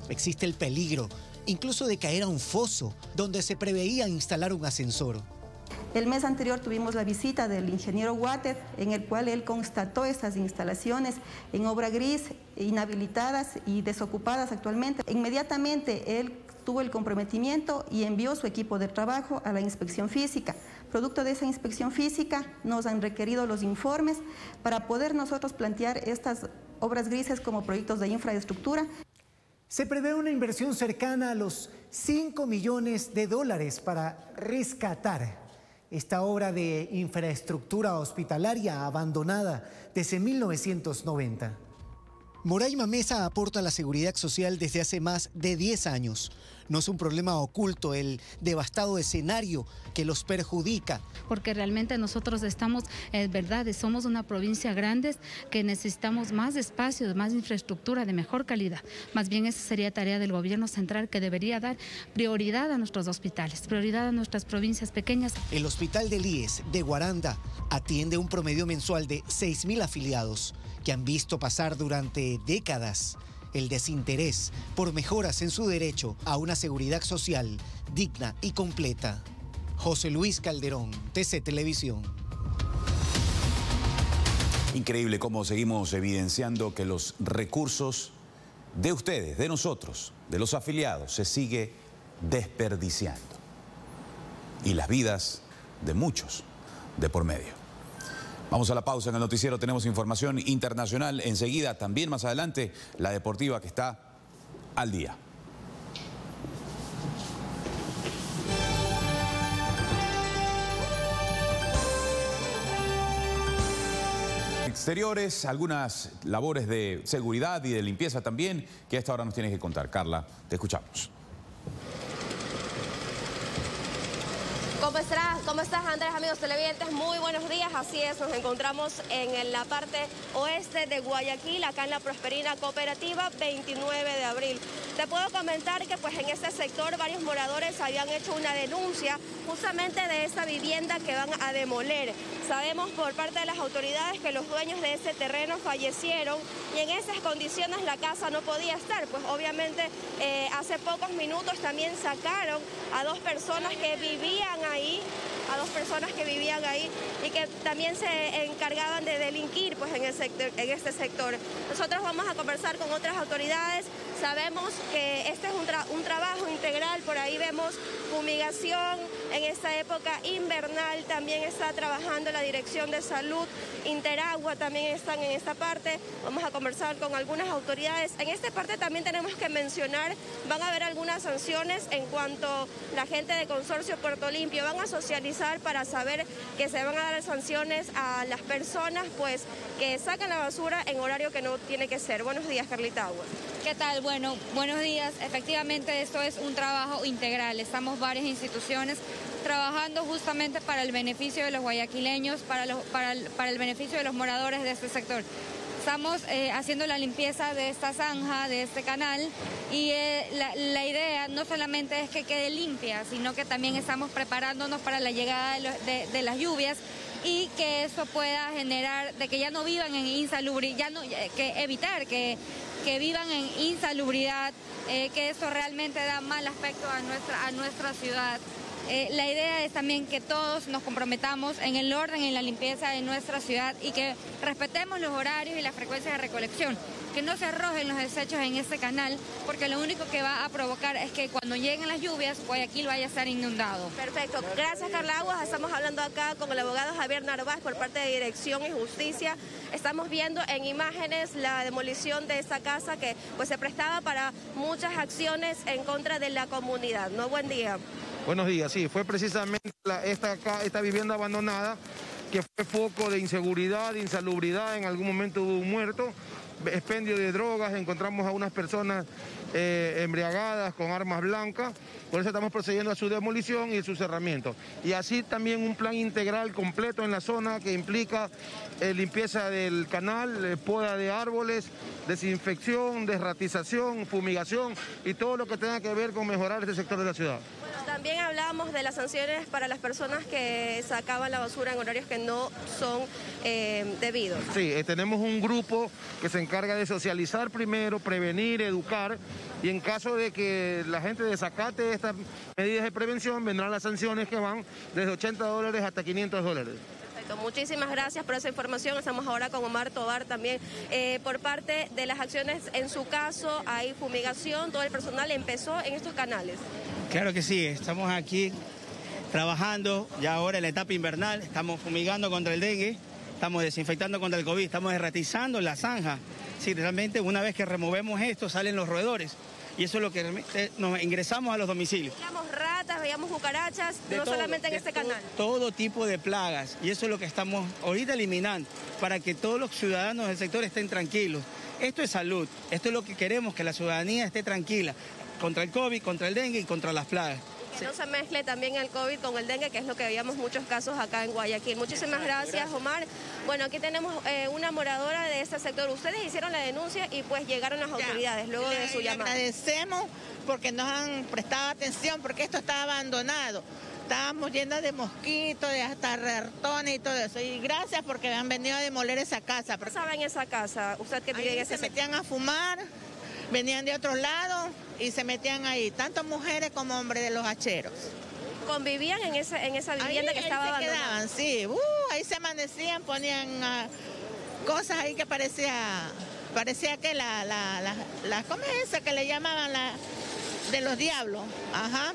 S19: Existe el peligro incluso de caer a un foso donde se preveía instalar un ascensor.
S21: El mes anterior tuvimos la visita del ingeniero Water, en el cual él constató estas instalaciones en obra gris, inhabilitadas y desocupadas actualmente. Inmediatamente él tuvo el comprometimiento y envió su equipo de trabajo a la inspección física. Producto de esa inspección física nos han requerido los informes para poder nosotros plantear estas obras grises como proyectos de infraestructura.
S1: Se prevé una inversión cercana a los $5 millones para rescatar esta obra de infraestructura hospitalaria abandonada desde 1990.
S19: Moraima Mesa aporta la seguridad social desde hace más de 10 años. No es un problema oculto el devastado escenario que los perjudica.
S2: Porque realmente nosotros estamos, es verdad, somos una provincia grande que necesitamos más espacios, más infraestructura de mejor calidad. Más bien esa sería tarea del gobierno central, que debería dar prioridad a nuestros hospitales, prioridad a nuestras provincias pequeñas.
S19: El hospital del IES de Guaranda atiende un promedio mensual de 6.000 afiliados que han visto pasar durante décadas el desinterés por mejoras en su derecho a una seguridad social digna y completa. José Luis Calderón, TC Televisión.
S4: Increíble cómo seguimos evidenciando que los recursos de ustedes, de nosotros, de los afiliados, se sigue desperdiciando. Y las vidas de muchos de por medio. Vamos a la pausa en el noticiero, tenemos información internacional. Enseguida, también más adelante, la deportiva que está al día. Exteriores, algunas labores de seguridad y de limpieza también, que a esta hora nos tienes que contar. Carla, te escuchamos.
S7: ¿Cómo estás, Andrés, amigos televidentes? Muy buenos días, así es, nos encontramos en la parte oeste de Guayaquil, acá en la Prosperina Cooperativa, 29 de abril. Te puedo comentar que pues en este sector varios moradores habían hecho una denuncia justamente de esta vivienda que van a demoler. Sabemos por parte de las autoridades que los dueños de ese terreno fallecieron y en esas condiciones la casa no podía estar, pues obviamente hace pocos minutos también sacaron a dos personas que vivían ahí, y que también se encargaban de delinquir pues en este sector. Nosotros vamos a conversar con otras autoridades. Sabemos que este es un trabajo integral, por ahí vemos fumigación en esta época invernal, también está trabajando la Dirección de Salud, Interagua también están en esta parte. Vamos a conversar con algunas autoridades. En esta parte también tenemos que mencionar, van a haber algunas sanciones en cuanto la gente de Consorcio Puerto Limpio van a socializar para saber que se van a dar sanciones a las personas pues que sacan la basura en horario que no tiene que ser. Buenos días, Carlita Agua.
S8: ¿Qué tal? Bueno, buenos días. Efectivamente, esto es un trabajo integral. Estamos varias instituciones trabajando justamente para el beneficio de los guayaquileños, para el beneficio de los moradores de este sector. Estamos haciendo la limpieza de esta zanja, de este canal, y la idea no solamente es que quede limpia, sino que también estamos preparándonos para la llegada de las lluvias y que eso pueda generar, de que ya no vivan en insalubridad, que evitar que vivan en insalubridad, que eso realmente da mal aspecto a nuestra ciudad. La idea es también que todos nos comprometamos en el orden y en la limpieza de nuestra ciudad y que respetemos los horarios y las frecuencias de recolección, que no se arrojen los desechos en este canal, porque lo único que va a provocar es que cuando lleguen las lluvias, Guayaquil vaya a estar inundado.
S7: Perfecto. Gracias, Carla Aguas. Estamos hablando acá con el abogado Javier Narváez por parte de Dirección y Justicia. Estamos viendo en imágenes la demolición de esta casa que pues se prestaba para muchas acciones en contra de la comunidad. ¿No? Buen día.
S22: Buenos días, sí, fue precisamente esta vivienda abandonada que fue foco de inseguridad, de insalubridad, en algún momento hubo un muerto, expendio de drogas, encontramos a unas personas embriagadas con armas blancas, por eso estamos procediendo a su demolición y su cerramiento. Y así también un plan integral completo en la zona que implica limpieza del canal, poda de árboles, desinfección, desratización, fumigación y todo lo que tenga que ver con mejorar este sector de la ciudad.
S7: También hablábamos de las sanciones para las personas que sacaban la basura en horarios que no son debidos.
S22: Sí, tenemos un grupo que se encarga de socializar primero, prevenir, educar, y en caso de que la gente desacate estas medidas de prevención, vendrán las sanciones que van desde $80 hasta $500.
S7: Perfecto. Perfecto, muchísimas gracias por esa información. Estamos ahora con Omar Tobar también. Por parte de las acciones, en su caso, hay fumigación, todo el personal empezó en estos canales.
S10: Claro que sí, estamos aquí trabajando ya ahora en la etapa invernal, estamos fumigando contra el dengue, estamos desinfectando contra el COVID, estamos erratizando la zanja. Sí, realmente una vez que removemos esto salen los roedores y eso es lo que nos ingresamos a los domicilios.
S7: Veíamos ratas, veíamos cucarachas, no solamente en este canal.
S10: Todo tipo de plagas y eso es lo que estamos ahorita eliminando para que todos los ciudadanos del sector estén tranquilos. Esto es salud, esto es lo que queremos, que la ciudadanía esté tranquila contra el COVID, contra el dengue y contra las plagas.
S7: Que no se mezcle también el COVID con el dengue, que es lo que veíamos muchos casos acá en Guayaquil. Muchísimas gracias, Omar. Bueno, aquí tenemos una moradora de este sector. Ustedes hicieron la denuncia y pues llegaron las autoridades luego de su llamada.
S11: Agradecemos porque nos han prestado atención, porque esto está abandonado. Estábamos llenos de mosquitos, de hasta ratones y todo eso. Y gracias porque han venido a demoler esa casa.
S7: ¿Qué saben esa casa? ¿Usted que vive en ese
S11: se metían a fumar, venían de otros lados y se metían ahí, tanto mujeres como hombres de los hacheros.
S7: ¿Convivían en esa vivienda que estaba abandonada?
S11: Quedaban, sí, ahí se amanecían, ponían cosas ahí que parecía que ¿cómo es esa que le llamaban de los diablos? Ajá.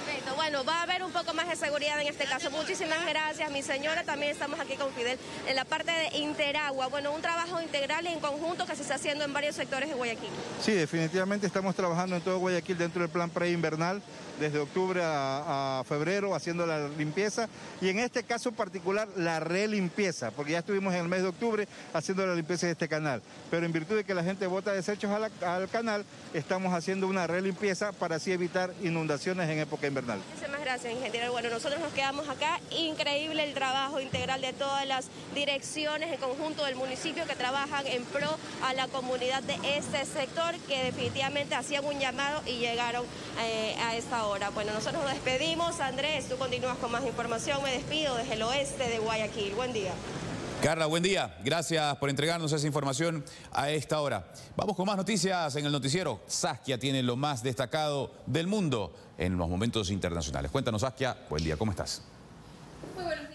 S7: Perfecto, bueno, va a haber un poco más de seguridad en este caso. Muchísimas gracias, mi señora. También estamos aquí con Fidel en la parte de Interagua. Bueno, un trabajo integral y en conjunto que se está haciendo en varios sectores de Guayaquil.
S22: Sí, definitivamente estamos trabajando en todo Guayaquil dentro del plan preinvernal, desde octubre a febrero, haciendo la limpieza y en este caso particular la relimpieza, porque ya estuvimos en el mes de octubre haciendo la limpieza de este canal, pero en virtud de que la gente bota desechos al canal, estamos haciendo una relimpieza para así evitar inundaciones en época invernal.
S7: Muchísimas gracias, ingeniero. Bueno, nosotros nos quedamos acá. Increíble el trabajo integral de todas las direcciones en conjunto del municipio que trabajan en pro a la comunidad de este sector, que definitivamente hacían un llamado y llegaron a esta hora. Bueno, nosotros nos despedimos. Andrés, tú continúas con más información. Me despido desde el oeste de Guayaquil. Buen día.
S4: Carla, buen día. Gracias por entregarnos esa información a esta hora. Vamos con más noticias en el noticiero. Saskia tiene lo más destacado del mundo en los momentos internacionales. Cuéntanos, Saskia. Buen día, ¿cómo estás?
S12: Muy buenos días.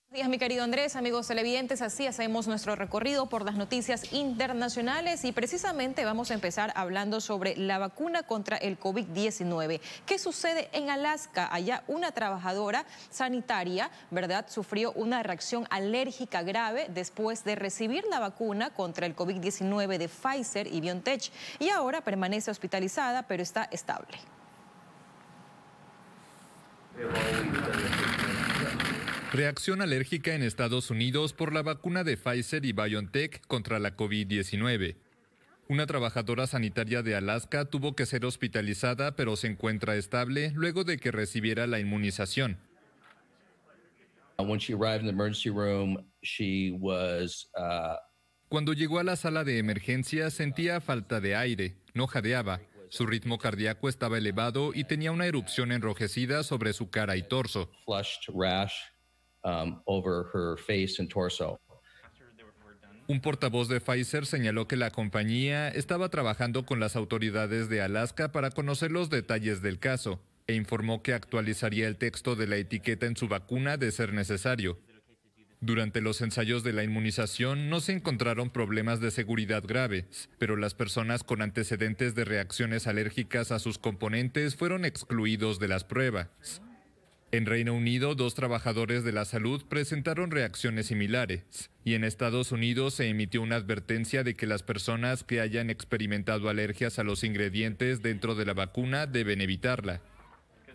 S12: Buenos días, mi querido Andrés, amigos televidentes. Así hacemos nuestro recorrido por las noticias internacionales y precisamente vamos a empezar hablando sobre la vacuna contra el COVID-19. ¿Qué sucede en Alaska? Allá una trabajadora sanitaria, ¿verdad?, sufrió una reacción alérgica grave después de recibir la vacuna contra el COVID-19 de Pfizer y BioNTech y ahora permanece hospitalizada, pero está estable.
S23: Reacción alérgica en Estados Unidos por la vacuna de Pfizer y BioNTech contra la COVID-19. Una trabajadora sanitaria de Alaska tuvo que ser hospitalizada, pero se encuentra estable luego de que recibiera la inmunización. Cuando llegó a la sala de emergencia sentía falta de aire, no jadeaba. Su ritmo cardíaco estaba elevado y tenía una erupción enrojecida sobre su cara y torso. Un portavoz de Pfizer señaló que la compañía estaba trabajando con las autoridades de Alaska para conocer los detalles del caso e informó que actualizaría el texto de la etiqueta en su vacuna de ser necesario. Durante los ensayos de la inmunización no se encontraron problemas de seguridad graves, pero las personas con antecedentes de reacciones alérgicas a sus componentes fueron excluidos de las pruebas. En Reino Unido, 2 trabajadores de la salud presentaron reacciones similares, y en Estados Unidos se emitió una advertencia de que las personas que hayan experimentado alergias a los ingredientes dentro de la vacuna deben evitarla.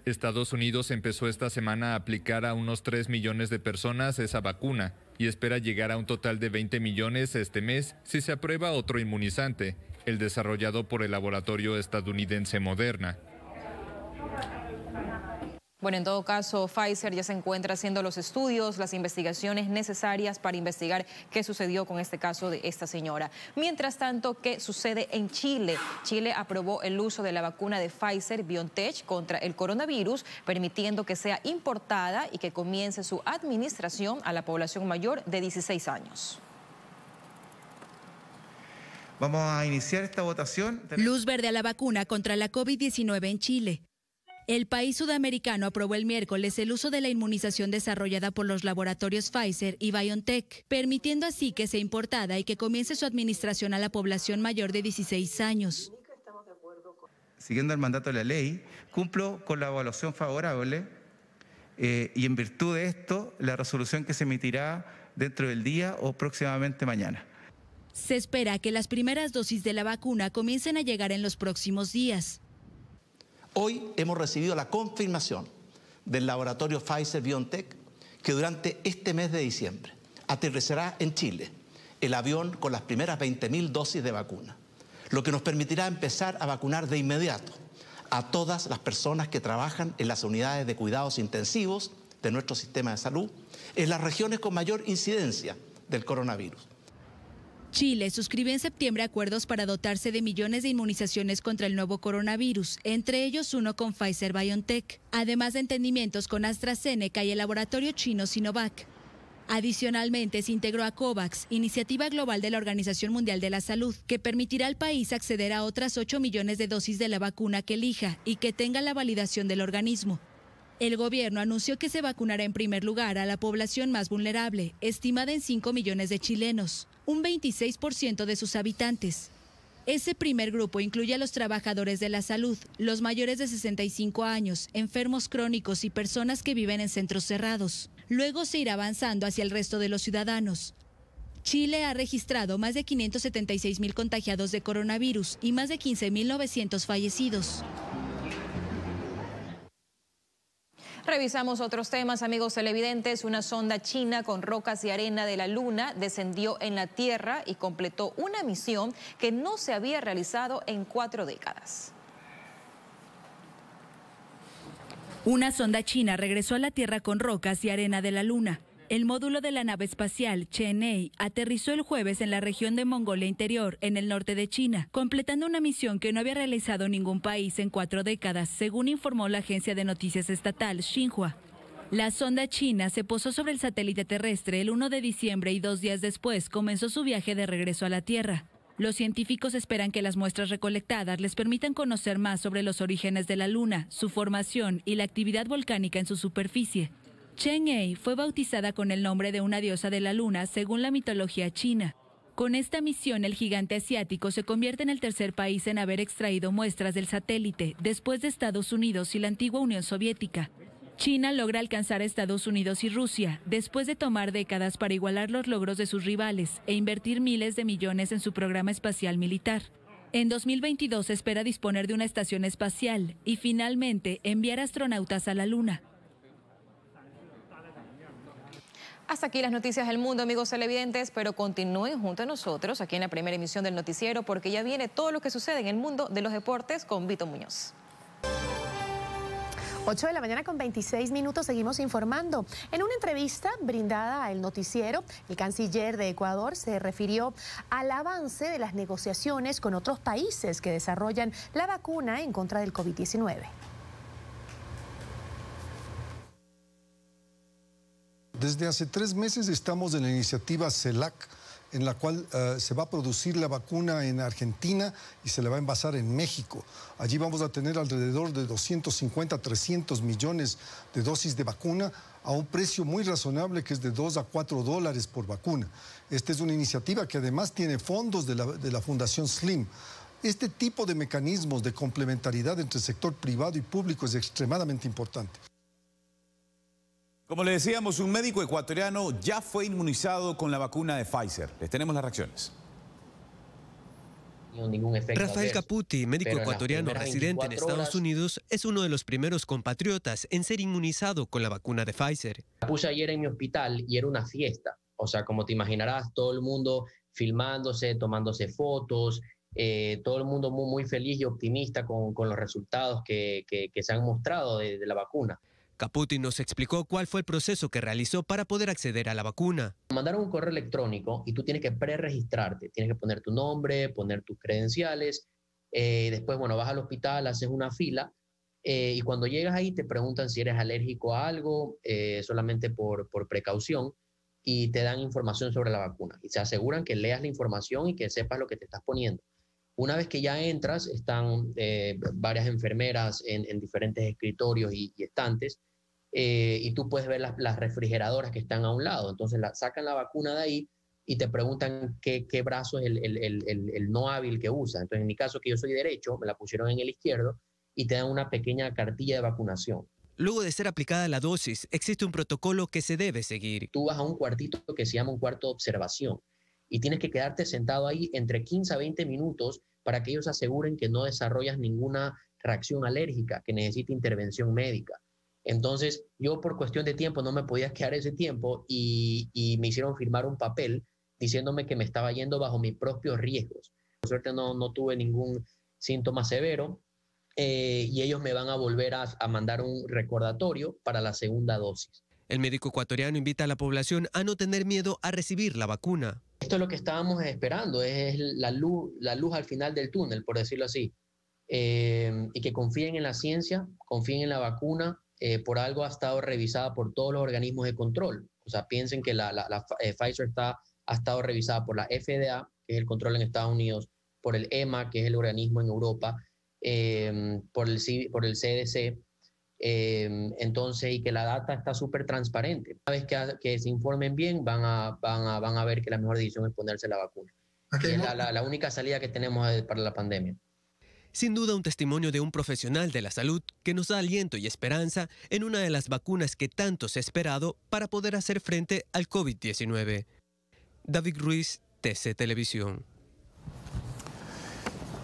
S23: Estados Unidos empezó esta semana a aplicar a unos 3 millones de personas esa vacuna y espera llegar a un total de 20 millones este mes si se aprueba otro inmunizante, el desarrollado por el laboratorio estadounidense Moderna.
S12: Bueno, en todo caso, Pfizer ya se encuentra haciendo los estudios, las investigaciones necesarias para investigar qué sucedió con este caso de esta señora. Mientras tanto, ¿qué sucede en Chile? Chile aprobó el uso de la vacuna de Pfizer-BioNTech contra el coronavirus, permitiendo que sea importada y que comience su administración a la población mayor de 16 años.
S24: Vamos a iniciar esta votación.
S26: Luz verde a la vacuna contra la COVID-19 en Chile.
S9: El país sudamericano aprobó el miércoles el uso de la inmunización desarrollada por los laboratorios Pfizer y BioNTech, permitiendo así que sea importada y que comience su administración a la población mayor de 16 años.
S13: Siguiendo el mandato de la ley, cumplo con la evaluación favorable y en virtud de esto, la resolución que se emitirá dentro del día o próximamente mañana.
S9: Se espera que las primeras dosis de la vacuna comiencen a llegar en los próximos días.
S14: Hoy hemos recibido la confirmación del laboratorio Pfizer-BioNTech que durante este mes de diciembre aterrizará en Chile el avión con las primeras 20.000 dosis de vacuna, lo que nos permitirá empezar a vacunar de inmediato a todas las personas que trabajan en las unidades de cuidados intensivos de nuestro sistema de salud en las regiones con mayor incidencia del coronavirus.
S9: Chile suscribió en septiembre acuerdos para dotarse de millones de inmunizaciones contra el nuevo coronavirus, entre ellos uno con Pfizer-BioNTech, además de entendimientos con AstraZeneca y el laboratorio chino Sinovac. Adicionalmente, se integró a COVAX, iniciativa global de la Organización Mundial de la Salud, que permitirá al país acceder a otras 8 millones de dosis de la vacuna que elija y que tenga la validación del organismo. El gobierno anunció que se vacunará en primer lugar a la población más vulnerable, estimada en 5 millones de chilenos, un 26% de sus habitantes. Ese primer grupo incluye a los trabajadores de la salud, los mayores de 65 años, enfermos crónicos y personas que viven en centros cerrados. Luego se irá avanzando hacia el resto de los ciudadanos. Chile ha registrado más de 576.000 contagiados de coronavirus y más de 15.900 fallecidos.
S12: Revisamos otros temas, amigos televidentes. Una sonda china con rocas y arena de la Luna descendió en la Tierra y completó una misión que no se había realizado en 4 décadas.
S9: Una sonda china regresó a la Tierra con rocas y arena de la Luna. El módulo de la nave espacial Chang'e aterrizó el jueves en la región de Mongolia Interior, en el norte de China, completando una misión que no había realizado ningún país en 4 décadas, según informó la agencia de noticias estatal Xinhua. La sonda china se posó sobre el satélite terrestre el 1 de diciembre y 2 días después comenzó su viaje de regreso a la Tierra. Los científicos esperan que las muestras recolectadas les permitan conocer más sobre los orígenes de la Luna, su formación y la actividad volcánica en su superficie. Chang'e fue bautizada con el nombre de una diosa de la Luna según la mitología china. Con esta misión, el gigante asiático se convierte en el tercer país en haber extraído muestras del satélite, después de Estados Unidos y la antigua Unión Soviética. China logra alcanzar a Estados Unidos y Rusia, después de tomar décadas para igualar los logros de sus rivales e invertir miles de millones en su programa espacial militar. En 2022 se espera disponer de una estación espacial y finalmente enviar astronautas a la Luna.
S12: Hasta aquí las noticias del mundo, amigos televidentes, pero continúen junto a nosotros aquí en la primera emisión del noticiero porque ya viene todo lo que sucede en el mundo de los deportes con Vito Muñoz.
S5: 8 de la mañana con 26 minutos, seguimos informando. En una entrevista brindada al noticiero, el canciller de Ecuador se refirió al avance de las negociaciones con otros países que desarrollan la vacuna en contra del COVID-19.
S24: Desde hace 3 meses estamos en la iniciativa CELAC, en la cual se va a producir la vacuna en Argentina y se la va a envasar en México. Allí vamos a tener alrededor de 250 a 300 millones de dosis de vacuna a un precio muy razonable que es de $2 a $4 por vacuna. Esta es una iniciativa que además tiene fondos de la Fundación SLIM. Este tipo de mecanismos de complementariedad entre el sector privado y público es extremadamente importante.
S4: Como le decíamos, un médico ecuatoriano ya fue inmunizado con la vacuna de Pfizer. Les tenemos las reacciones.
S25: Rafael Caputi, médico ecuatoriano residente en Estados Unidos, es uno de los primeros compatriotas en ser inmunizado con la vacuna de Pfizer.
S26: La puse ayer en mi hospital y era una fiesta. O sea, como te imaginarás, todo el mundo filmándose, tomándose fotos, todo el mundo muy feliz y optimista con los resultados que se han mostrado de la vacuna.
S25: Caputi nos explicó cuál fue el proceso que realizó para poder acceder a la vacuna.
S26: Mandaron un correo electrónico y tú tienes que preregistrarte. Tienes que poner tu nombre, poner tus credenciales. Después, bueno, vas al hospital, haces una fila y cuando llegas ahí te preguntan si eres alérgico a algo, solamente por precaución, y te dan información sobre la vacuna. Y se aseguran que leas la información y que sepas lo que te estás poniendo. Una vez que ya entras, están varias enfermeras en diferentes escritorios y estantes, y tú puedes ver las refrigeradoras que están a un lado. Entonces sacan la vacuna de ahí y te preguntan qué brazo es el no hábil que usa. Entonces, en mi caso, que yo soy derecho, me la pusieron en el izquierdo y te dan una pequeña cartilla de vacunación.
S25: Luego de ser aplicada la dosis, existe un protocolo que se debe seguir.
S26: Tú vas a un cuartito que se llama un cuarto de observación y tienes que quedarte sentado ahí entre 15 a 20 minutos para que ellos aseguren que no desarrollas ninguna reacción alérgica que necesite intervención médica. Entonces, yo por cuestión de tiempo no me podía quedar ese tiempo y me hicieron firmar un papel diciéndome que me estaba yendo bajo mis propios riesgos. Por suerte no tuve ningún síntoma severo y ellos me van a volver a mandar un recordatorio para la segunda dosis.
S25: El médico ecuatoriano invita a la población a no tener miedo a recibir la vacuna.
S26: Esto es lo que estábamos esperando, es la luz al final del túnel, por decirlo así. Y que confíen en la ciencia, confíen en la vacuna. Por algo ha estado revisada por todos los organismos de control. O sea, piensen que la Pfizer ha estado revisada por la FDA, que es el control en Estados Unidos, por el EMA, que es el organismo en Europa, por el CDC. Entonces, y que la data está súper transparente. Una vez que se informen bien, van a ver que la mejor decisión es ponerse la vacuna. Y es la única salida que tenemos para la pandemia.
S25: Sin duda, un testimonio de un profesional de la salud que nos da aliento y esperanza en una de las vacunas que tanto se ha esperado para poder hacer frente al COVID-19. David Ruiz, TC Televisión.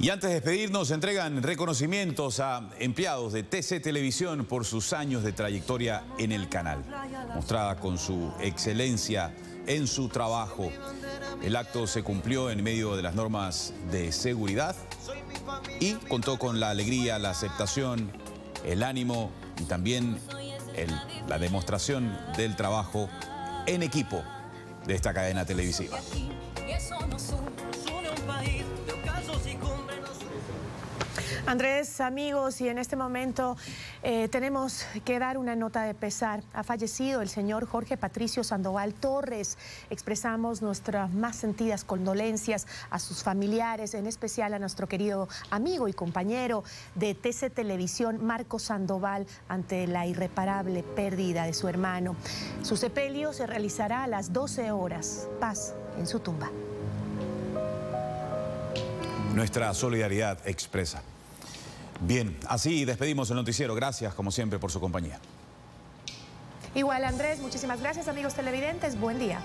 S4: Y antes de despedirnos, entregan reconocimientos a empleados de TC Televisión por sus años de trayectoria en el canal, mostrada con su excelencia en su trabajo. El acto se cumplió en medio de las normas de seguridad y contó con la alegría, la aceptación, el ánimo y también la demostración del trabajo en equipo de esta cadena televisiva.
S5: Andrés, amigos, y en este momento tenemos que dar una nota de pesar. Ha fallecido el señor Jorge Patricio Sandoval Torres. Expresamos nuestras más sentidas condolencias a sus familiares, en especial a nuestro querido amigo y compañero de TC Televisión, Marco Sandoval, ante la irreparable pérdida de su hermano. Su sepelio se realizará a las 12 horas. Paz en su tumba.
S4: Nuestra solidaridad expresa. Bien, así despedimos el noticiero. Gracias, como siempre, por su compañía.
S5: Igual, Andrés, muchísimas gracias, amigos televidentes. Buen día.